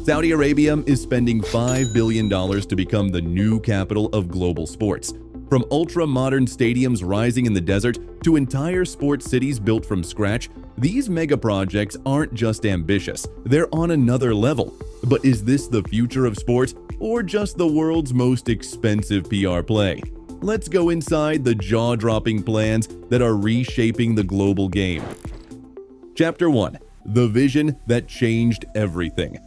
Saudi Arabia is spending $5 billion to become the new capital of global sports. From ultra-modern stadiums rising in the desert to entire sports cities built from scratch, these megaprojects aren't just ambitious, they're on another level. But is this the future of sport, or just the world's most expensive PR play? Let's go inside the jaw-dropping plans that are reshaping the global game. Chapter 1. The vision that changed everything.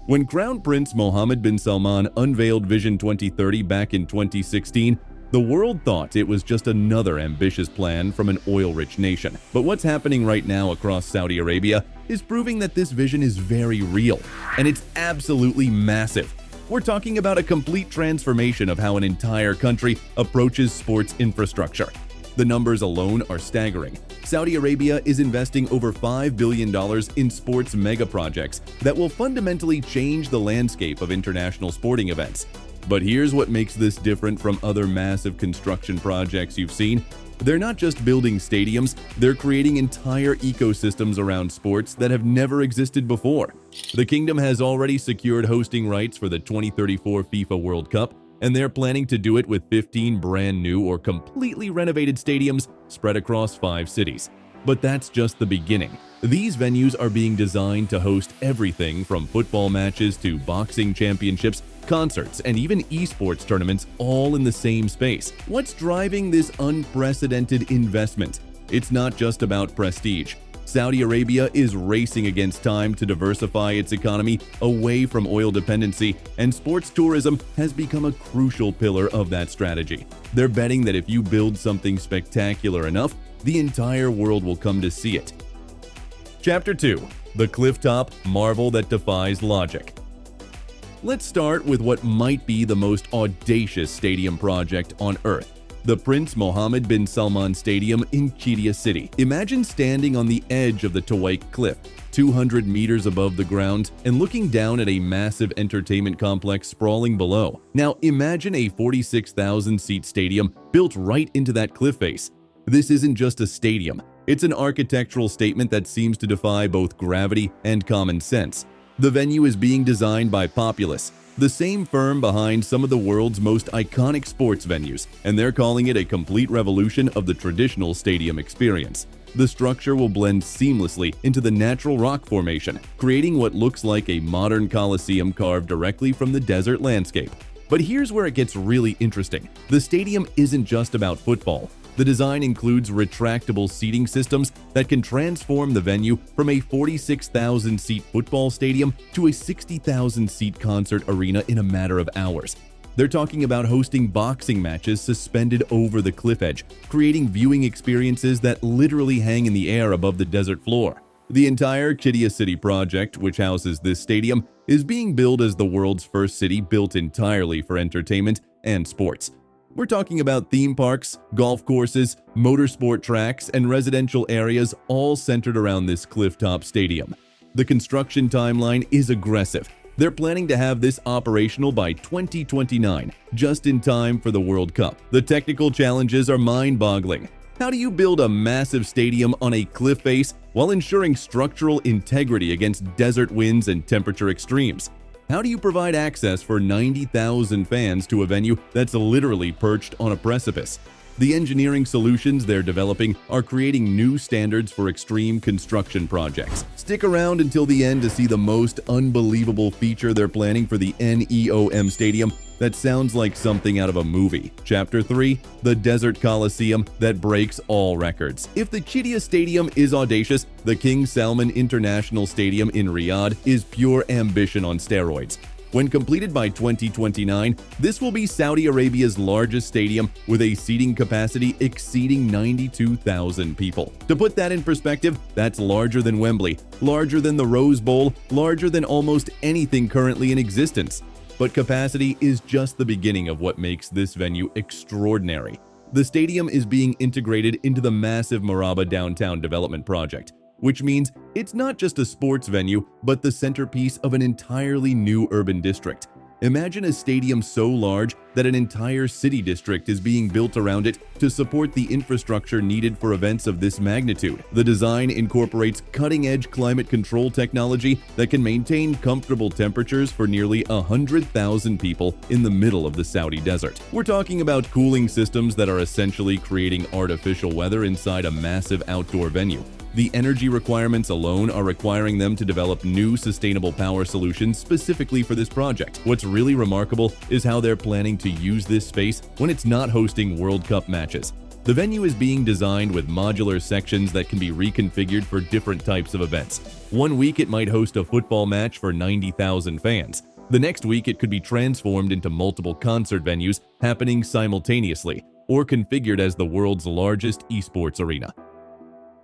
When Crown Prince Mohammed bin Salman unveiled Vision 2030 back in 2016, the world thought it was just another ambitious plan from an oil-rich nation. But what's happening right now across Saudi Arabia is proving that this vision is very real, and it's absolutely massive. We're talking about a complete transformation of how an entire country approaches sports infrastructure. The numbers alone are staggering. Saudi Arabia is investing over $5 billion in sports megaprojects that will fundamentally change the landscape of international sporting events. But here's what makes this different from other massive construction projects you've seen. They're not just building stadiums, they're creating entire ecosystems around sports that have never existed before. The kingdom has already secured hosting rights for the 2034 FIFA World Cup, and they're planning to do it with 15 brand new or completely renovated stadiums spread across 5 cities. But that's just the beginning. These venues are being designed to host everything from football matches to boxing championships, concerts, and even esports tournaments all in the same space. What's driving this unprecedented investment? It's not just about prestige. Saudi Arabia is racing against time to diversify its economy away from oil dependency, and sports tourism has become a crucial pillar of that strategy. They're betting that if you build something spectacular enough, the entire world will come to see it. Chapter 2. The Clifftop Marvel that Defies Logic. Let's start with what might be the most audacious stadium project on Earth. The Prince Mohammed bin Salman Stadium in Qiddiya City. Imagine standing on the edge of the Tawaik Cliff, 200 meters above the ground, and looking down at a massive entertainment complex sprawling below. Now imagine a 46,000-seat stadium built right into that cliff face. This isn't just a stadium, it's an architectural statement that seems to defy both gravity and common sense. The venue is being designed by Populous, the same firm behind some of the world's most iconic sports venues, and they're calling it a complete revolution of the traditional stadium experience. The structure will blend seamlessly into the natural rock formation, creating what looks like a modern coliseum carved directly from the desert landscape. But here's where it gets really interesting. The stadium isn't just about football. The design includes retractable seating systems that can transform the venue from a 46,000-seat football stadium to a 60,000-seat concert arena in a matter of hours. They're talking about hosting boxing matches suspended over the cliff edge, creating viewing experiences that literally hang in the air above the desert floor. The entire Qiddiya City project, which houses this stadium, is being billed as the world's first city built entirely for entertainment and sports. We're talking about theme parks, golf courses, motorsport tracks, and residential areas all centered around this clifftop stadium. The construction timeline is aggressive. They're planning to have this operational by 2029, just in time for the World Cup. The technical challenges are mind-boggling. How do you build a massive stadium on a cliff face while ensuring structural integrity against desert winds and temperature extremes? How do you provide access for 90,000 fans to a venue that's literally perched on a precipice? The engineering solutions they're developing are creating new standards for extreme construction projects. Stick around until the end to see the most unbelievable feature they're planning for the NEOM Stadium that sounds like something out of a movie. Chapter 3. The Desert Coliseum that breaks all records. If the Qiddiya Stadium is audacious, the King Salman International Stadium in Riyadh is pure ambition on steroids. When completed by 2029, this will be Saudi Arabia's largest stadium with a seating capacity exceeding 92,000 people. To put that in perspective, that's larger than Wembley, larger than the Rose Bowl, larger than almost anything currently in existence. But capacity is just the beginning of what makes this venue extraordinary. The stadium is being integrated into the massive Maraba downtown development project, which means it's not just a sports venue, but the centerpiece of an entirely new urban district. Imagine a stadium so large that an entire city district is being built around it to support the infrastructure needed for events of this magnitude. The design incorporates cutting-edge climate control technology that can maintain comfortable temperatures for nearly 100,000 people in the middle of the Saudi desert. We're talking about cooling systems that are essentially creating artificial weather inside a massive outdoor venue. The energy requirements alone are requiring them to develop new sustainable power solutions specifically for this project. What's really remarkable is how they're planning to use this space when it's not hosting World Cup matches. The venue is being designed with modular sections that can be reconfigured for different types of events. One week it might host a football match for 90,000 fans. The next week it could be transformed into multiple concert venues happening simultaneously, or configured as the world's largest esports arena.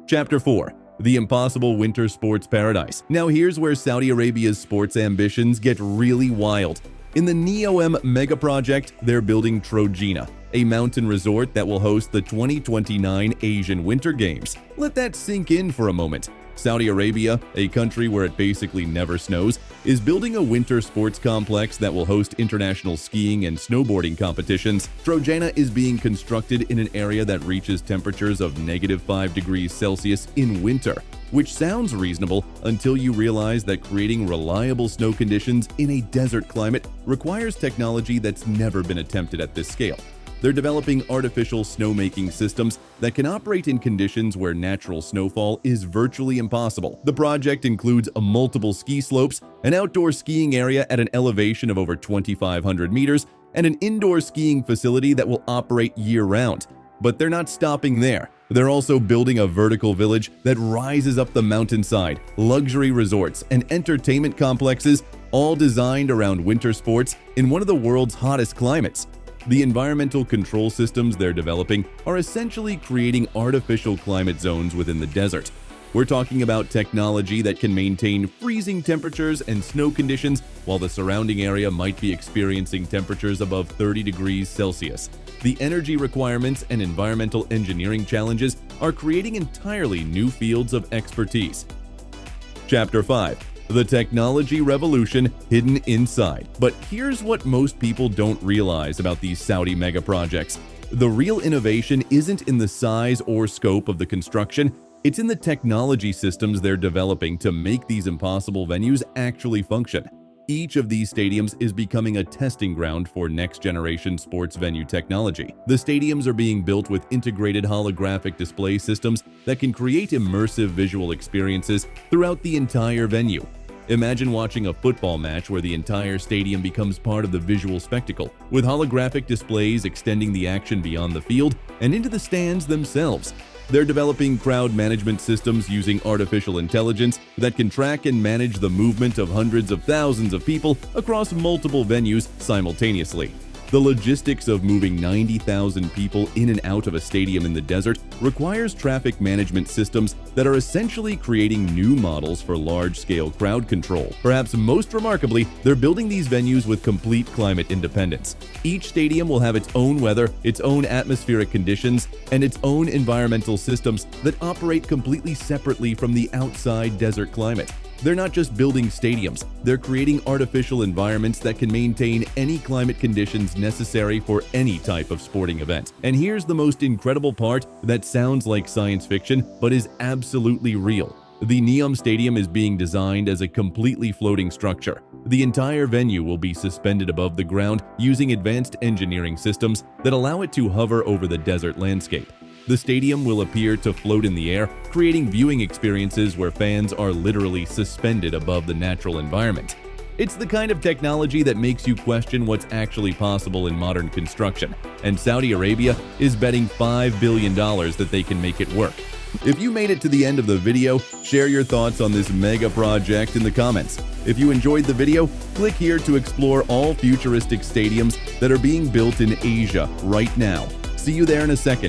Chapter 4. The Impossible Winter Sports Paradise. Now here's where Saudi Arabia's sports ambitions get really wild. In the NEOM Megaproject, they're building Trojena, a mountain resort that will host the 2029 Asian Winter Games. Let that sink in for a moment. Saudi Arabia, a country where it basically never snows, is building a winter sports complex that will host international skiing and snowboarding competitions. Trojena is being constructed in an area that reaches temperatures of -5 degrees Celsius in winter, which sounds reasonable until you realize that creating reliable snow conditions in a desert climate requires technology that's never been attempted at this scale. They're developing artificial snowmaking systems that can operate in conditions where natural snowfall is virtually impossible. The project includes multiple ski slopes, an outdoor skiing area at an elevation of over 2,500 meters, and an indoor skiing facility that will operate year-round. But they're not stopping there. They're also building a vertical village that rises up the mountainside, luxury resorts, and entertainment complexes, all designed around winter sports in one of the world's hottest climates. The environmental control systems they're developing are essentially creating artificial climate zones within the desert. We're talking about technology that can maintain freezing temperatures and snow conditions while the surrounding area might be experiencing temperatures above 30 degrees Celsius. The energy requirements and environmental engineering challenges are creating entirely new fields of expertise. Chapter 5. The technology revolution hidden inside. But here's what most people don't realize about these Saudi megaprojects. The real innovation isn't in the size or scope of the construction, it's in the technology systems they're developing to make these impossible venues actually function. Each of these stadiums is becoming a testing ground for next-generation sports venue technology. The stadiums are being built with integrated holographic display systems that can create immersive visual experiences throughout the entire venue. Imagine watching a football match where the entire stadium becomes part of the visual spectacle, with holographic displays extending the action beyond the field and into the stands themselves. They're developing crowd management systems using artificial intelligence that can track and manage the movement of hundreds of thousands of people across multiple venues simultaneously. The logistics of moving 90,000 people in and out of a stadium in the desert requires traffic management systems that are essentially creating new models for large-scale crowd control. Perhaps most remarkably, they're building these venues with complete climate independence. Each stadium will have its own weather, its own atmospheric conditions, and its own environmental systems that operate completely separately from the outside desert climate. They're not just building stadiums, they're creating artificial environments that can maintain any climate conditions necessary for any type of sporting event. And here's the most incredible part that sounds like science fiction, but is absolutely real. The NEOM Stadium is being designed as a completely floating structure. The entire venue will be suspended above the ground using advanced engineering systems that allow it to hover over the desert landscape. The stadium will appear to float in the air, creating viewing experiences where fans are literally suspended above the natural environment. It's the kind of technology that makes you question what's actually possible in modern construction, and Saudi Arabia is betting $5 billion that they can make it work. If you made it to the end of the video, share your thoughts on this mega project in the comments. If you enjoyed the video, click here to explore all futuristic stadiums that are being built in Asia right now. See you there in a second.